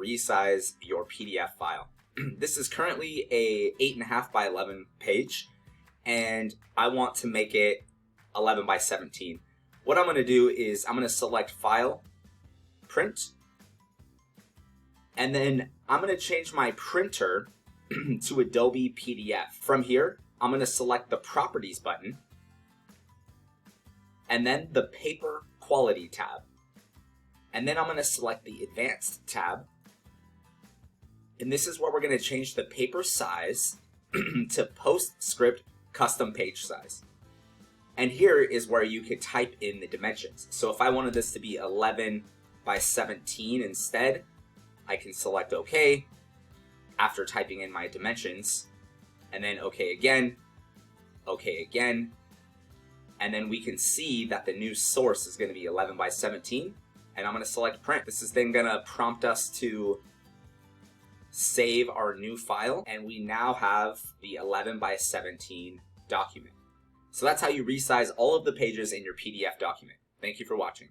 resize your PDF file. This is currently a 8.5 by 11 page, and I want to make it 11 by 17. What I'm going to do is I'm going to select File, Print, and then I'm going to change my printer to Adobe PDF. From here, I'm going to select the Properties button, and then the Paper Quality tab. And then I'm going to select the Advanced tab. And this is where we're going to change the paper size to PostScript custom page size. And here is where you could type in the dimensions. So if I wanted this to be 11 by 17 instead, I can select OK after typing in my dimensions, and then OK again, and then we can see that the new source is going to be 11 by 17, and I'm going to select Print. This is then going to prompt us to save our new file, and we now have the 11 by 17 document. So that's how you resize all of the pages in your PDF document. Thank you for watching.